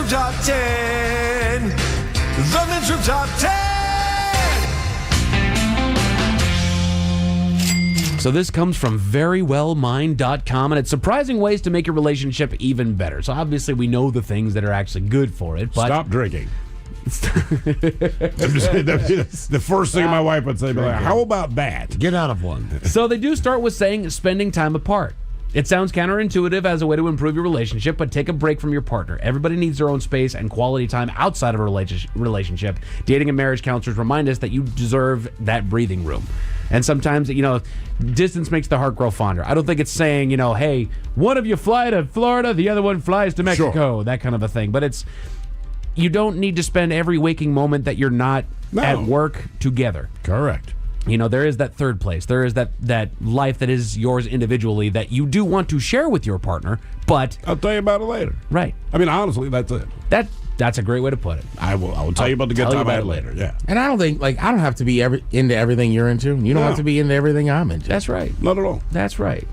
Top 10. The Men's Top 10. So this comes from verywellmind.com, and it's surprising ways to make your relationship even better. So obviously we know the things that are actually good for it. But stop drinking. The first thing my wife would say, be like, how about that? Get out of one. So they do start with saying spending time apart. It sounds counterintuitive as a way to improve your relationship, but take a break from your partner. Everybody needs their own space and quality time outside of a relationship. Dating and marriage counselors remind us that you deserve that breathing room. And sometimes, distance makes the heart grow fonder. I don't think it's saying, hey, one of you fly to Florida, the other one flies to Mexico, sure. That kind of a thing. But you don't need to spend every waking moment that you're not at work together. Correct. There is that third place. There is that life that is yours individually that you do want to share with your partner, but I'll tell you about it later. Right. I mean, honestly, that's it. That's a great way to put it. I will tell you about the good time I had later. Yeah. And I don't think, I don't have to be into everything you're into. You don't have to be into everything I'm into. That's right. Not at all. That's right.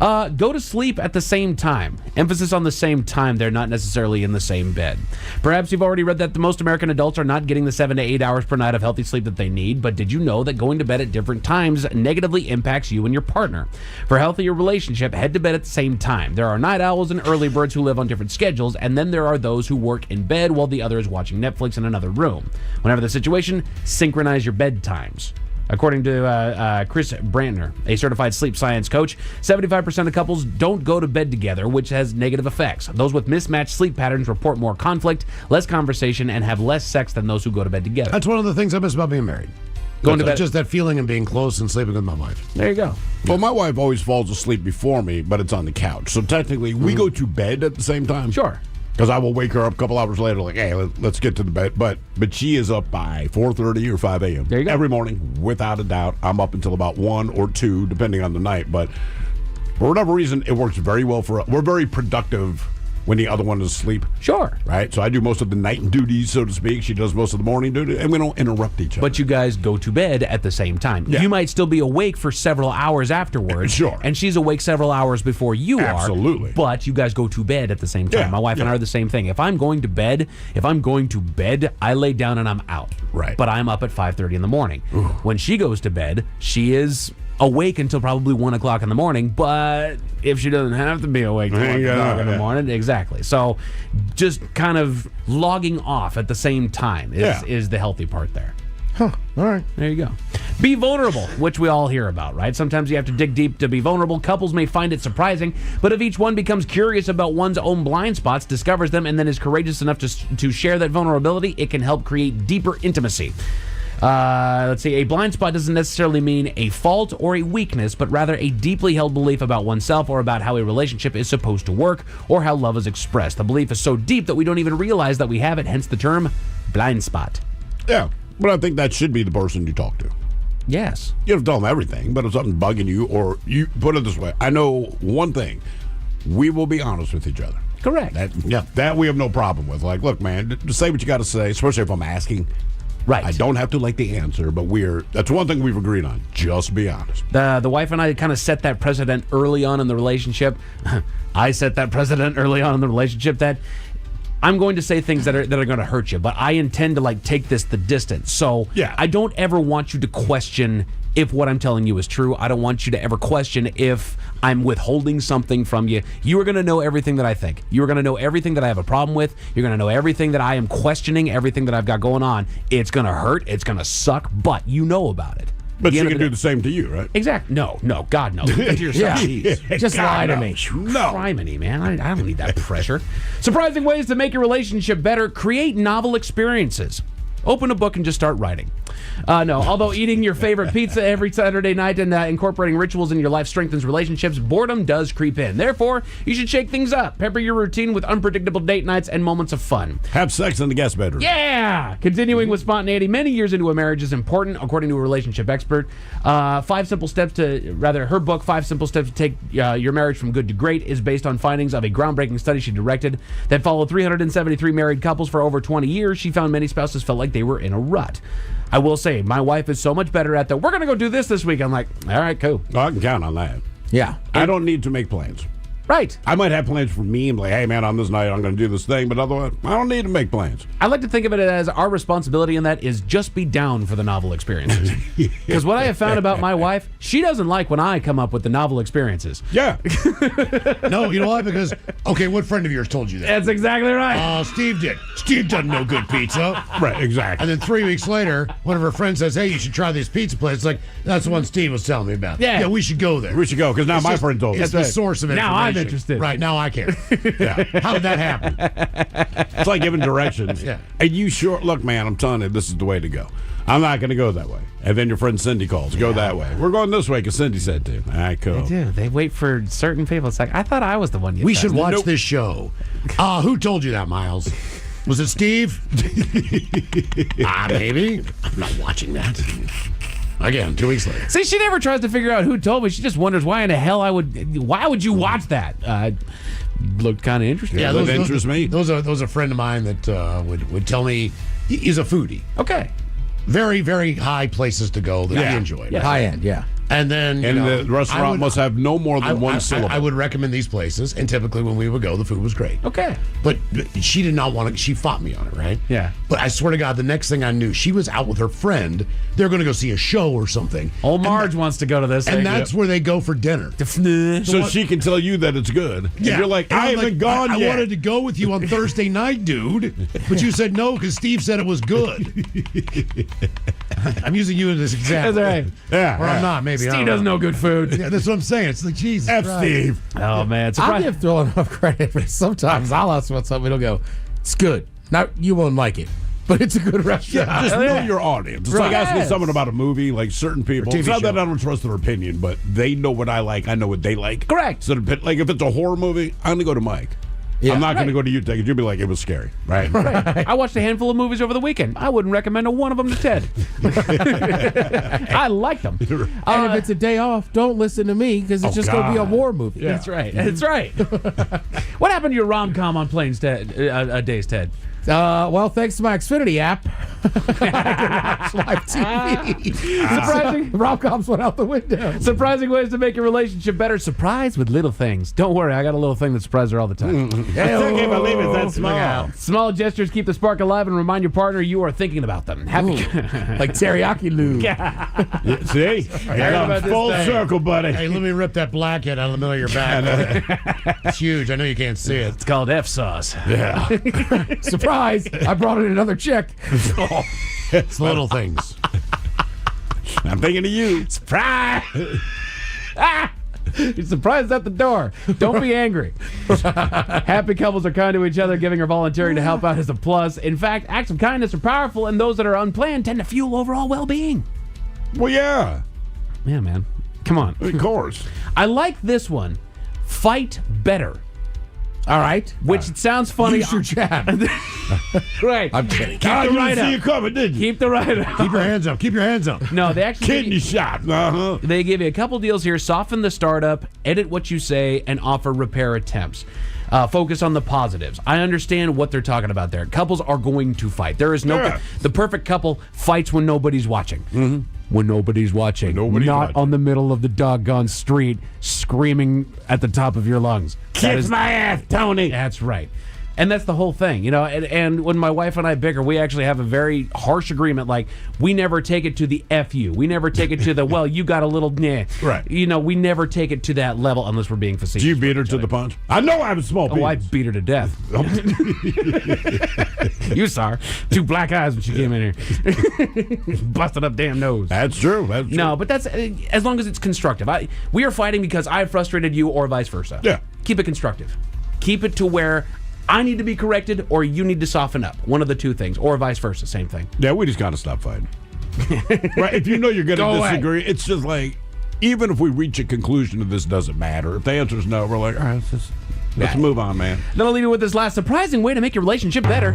Go to sleep at the same time. Emphasis on the same time. They're not necessarily in the same bed. Perhaps you've already read that most American adults are not getting the 7 to 8 hours per night of healthy sleep that they need, but did you know that going to bed at different times negatively impacts you and your partner? For a healthier relationship, head to bed at the same time. There are night owls and early birds who live on different schedules, and then there are those who work in bed while the other is watching Netflix in another room. Whenever the situation, synchronize your bedtimes. According to Chris Brantner, a certified sleep science coach, 75% of couples don't go to bed together, which has negative effects. Those with mismatched sleep patterns report more conflict, less conversation, and have less sex than those who go to bed together. That's one of the things I miss about being married. Going to bed. Just that feeling of being close and sleeping with my wife. There you go. Well, my wife always falls asleep before me, but it's on the couch. So technically, we go to bed at the same time. Sure. Because I will wake her up a couple hours later, like, hey, let's get to the bed. But she is up by 4:30 or 5 a.m. There you go. Every morning, without a doubt. I'm up until about 1 or 2, depending on the night. But for whatever reason, it works very well for us. We're very productive when the other one is asleep. Sure. Right? So I do most of the night duties, so to speak. She does most of the morning duty, and we don't interrupt each other. But you guys go to bed at the same time. Yeah. You might still be awake for several hours afterwards. Sure. And she's awake several hours before you are. Absolutely. But you guys go to bed at the same time. Yeah. My wife and I are the same thing. If I'm going to bed, I lay down and I'm out. Right. But I'm up at 5:30 in the morning. Ooh. When she goes to bed, she is awake until probably 1 o'clock in the morning, but if she doesn't have to be awake till 1 o'clock in the morning, exactly. So just kind of logging off at the same time is the healthy part there. Huh. All right. There you go. Be vulnerable, which we all hear about, right? Sometimes you have to dig deep to be vulnerable. Couples may find it surprising, but if each one becomes curious about one's own blind spots, discovers them, and then is courageous enough to share that vulnerability, it can help create deeper intimacy. Let's see. A blind spot doesn't necessarily mean a fault or a weakness, but rather a deeply held belief about oneself or about how a relationship is supposed to work or how love is expressed. The belief is so deep that we don't even realize that we have it, hence the term blind spot. Yeah, but I think that should be the person you talk to. Yes. You don't tell them everything, but if something's bugging you, or you put it this way, I know one thing, we will be honest with each other. Correct. That we have no problem with. Like, look, man, just say what you got to say, especially if I'm asking. Right. I don't have to like the answer, but that's one thing we've agreed on. Just be honest. The wife and I kind of set that precedent early on in the relationship. I set that precedent early on in the relationship that I'm going to say things that are going to hurt you, but I intend to take this the distance. So I don't ever want you to question if what I'm telling you is true. I don't want you to ever question if I'm withholding something from you. You are going to know everything that I think. You are going to know everything that I have a problem with. You're going to know everything that I am questioning, everything that I've got going on. It's going to hurt. It's going to suck, but you know about it. But she can do the same to you, right? Exactly. No, God, no. Keep it to yourself. Just lie to me. No. Criminy, man. I don't need that pressure. Surprising ways to make your relationship better. Create novel experiences. Open a book and just start writing. No, although eating your favorite pizza every Saturday night and incorporating rituals in your life strengthens relationships, boredom does creep in. Therefore, you should shake things up. Pepper your routine with unpredictable date nights and moments of fun. Have sex in the guest bedroom. Yeah! Continuing with spontaneity many years into a marriage is important, according to a relationship expert. Her book, 5 Simple Steps to Take Your Marriage from Good to Great, is based on findings of a groundbreaking study she directed that followed 373 married couples for over 20 years. She found many spouses felt like they were in a rut. I will say, my wife is so much better at we're going to go do this week. I'm like, all right, cool. I can count on that. Yeah. I don't need to make plans. Right. I might have plans for me and like, hey man, on this night I'm going to do this thing, but otherwise I don't need to make plans. I like to think of it as our responsibility in that is just be down for the novel experiences. Because what I have found about my wife, she doesn't like when I come up with the novel experiences. Yeah. No, you know why? Because, okay, what friend of yours told you that? That's exactly right. Steve did. Steve doesn't know good pizza. Right, exactly. And then 3 weeks later, one of her friends says, hey, you should try this pizza place. It's like, that's the one Steve was telling me about. Yeah. We should go there. We should go because now my friend told me. It's the source of information. Now I'm interested. Right, now I care. Yeah. How did that happen? It's like giving directions. Yeah. And you sure, look, man, I'm telling you, this is the way to go. I'm not going to go that way. And then your friend Cindy calls, go that way. We're going this way because Cindy said to. All right, cool. They do. They wait for certain people. It's like, I thought I was the one you We trusted. should watch this show. Who told you that, Miles? Was it Steve? Maybe. I'm not watching that. Again, 2 weeks later. See, she never tries to figure out who told me. She just wonders why in the hell why would you watch that? Looked kind of interesting. Yeah, that interests me. Those are a friend of mine that would tell me he's a foodie. Okay. Very, very high places to go that he enjoyed. Yeah. High end, yeah. And then, The restaurant must have no more than one syllable. I would recommend these places, and typically when we would go, the food was great. Okay. But she did not want to. She fought me on it, right? Yeah. But I swear to God, the next thing I knew, she was out with her friend. They're going to go see a show or something. Old Marge wants to go to this. And that's where they go for dinner. so she can tell you that it's good. And you're like, And I I'm haven't gone I yet. wanted to go with you on Thursday night, dude. But you said no because Steve said it was good. I'm using you as an example. That's right. Yeah. Or I'm not, maybe. I Steve don't doesn't know. know good food. Yeah, that's what I'm saying. It's like, Jesus F Christ. Steve. Oh, man. I Surprise. give Thrill enough credit, but sometimes I'll ask about something, it'll go, it's good. Now, you won't like it, but it's a good restaurant. Just know your audience. It's like asking Yes. someone about a movie, like certain people. TV It's not show. that I don't trust their opinion, but they know what I like. I know what they like. Correct. So, like, if it's a horror movie, I'm going to go to Mike. I'm not going to go to you, because you'll be like, it was scary. Right. I watched a handful of movies over the weekend. I wouldn't recommend one of them to Ted. I liked them. And if it's a day off, don't listen to me because it's just going to be a God. war movie. Yeah. That's right. That's right. What happened to your rom-com on planes, Ted? Days, Ted? Well, thanks to my Xfinity app, I can watch live TV. Surprising. Rom-coms went out the window. Surprising ways to make your relationship better. Surprise with little things. Don't worry, I got a little thing that surprises her all the time. I can't believe it's that small. Small gestures keep the spark alive and remind your partner you are thinking about them. Happy. Like teriyaki lube. See? heard about this Full thing. circle, buddy. Hey, let me rip that blackhead out of the middle of your back. It's huge. I know you can't see it. It's called F sauce. Yeah. Surprise! I brought in another check. It's little things. I'm thinking of you. Surprise! You're surprised at the door. Don't be angry. Happy couples are kind to each other. Giving or volunteering to help out is a plus. In fact, acts of kindness are powerful, and those that are unplanned tend to fuel overall well-being. Well, yeah. Yeah, man. Come on. Of course. I like this one. Fight better. All right. Which it sounds funny. Use your jab. Right. I'm kidding. God, the you right didn't see up. you coming, did you? Keep the right up. Keep your hands up. Keep your hands up. No, they actually Kidney shot. Uh-huh. They give you a couple deals here. Soften the startup, edit what you say, and offer repair attempts. Focus on the positives. I understand what they're talking about there. Couples are going to fight. There is no... Yeah. The perfect couple fights when nobody's watching. Mm-hmm. When nobody's watching. Nobody's Not watching. on the middle of the doggone street screaming at the top of your lungs. Kiss my ass, Tony. That's right. And that's the whole thing, you know. And when my wife and I bicker, we actually have a very harsh agreement. Like, we never take it to the F you. We never take it to the, well, you got a little, nah. Right. You know, we never take it to that level unless we're being facetious. Did you beat her to the punch? I know I have a small penis. Oh, I beat her to death. You saw her. 2 black eyes when she came in here. Busted up damn nose. That's true. That's true. No, but that's as long as it's constructive. We are fighting because I frustrated you or vice versa. Yeah. Keep it constructive. Keep it to where I need to be corrected or you need to soften up. One of the two things. Or vice versa. Same thing. Yeah, we just got to stop fighting. Right? If you know you're going Go to away. disagree, it's just like, even if we reach a conclusion of this doesn't matter. If the answer is no, we're like, all right, let's move on, man. Then I'll leave you with this last surprising way to make your relationship better.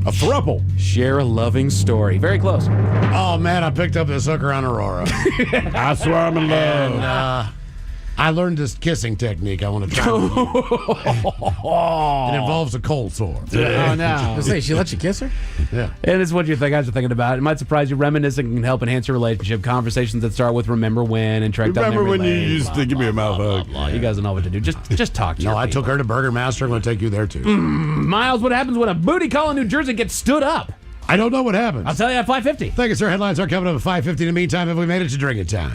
A throuple. Share a loving story. Very close. Oh, man, I picked up this hooker on Aurora. I swear I'm in love. I learned this kissing technique. I want to try. It involves a cold sore. Oh, no. Say, she let you kiss her? Yeah. And it's what you guys are thinking about. It might surprise you. Reminiscing can help enhance your relationship. Conversations that start with "remember when" and track down Remember memory when you lane, used to give me a mouth hug? You guys don't know what to do. Just talk to No, your I people. took her to Burger Master. I'm going to take you there too. Miles, what happens when a booty call in New Jersey gets stood up? I don't know what happens. I'll tell you at 5:50. Thank you, sir. Headlines are coming up at 5:50. In the meantime, have we made it to drinking time?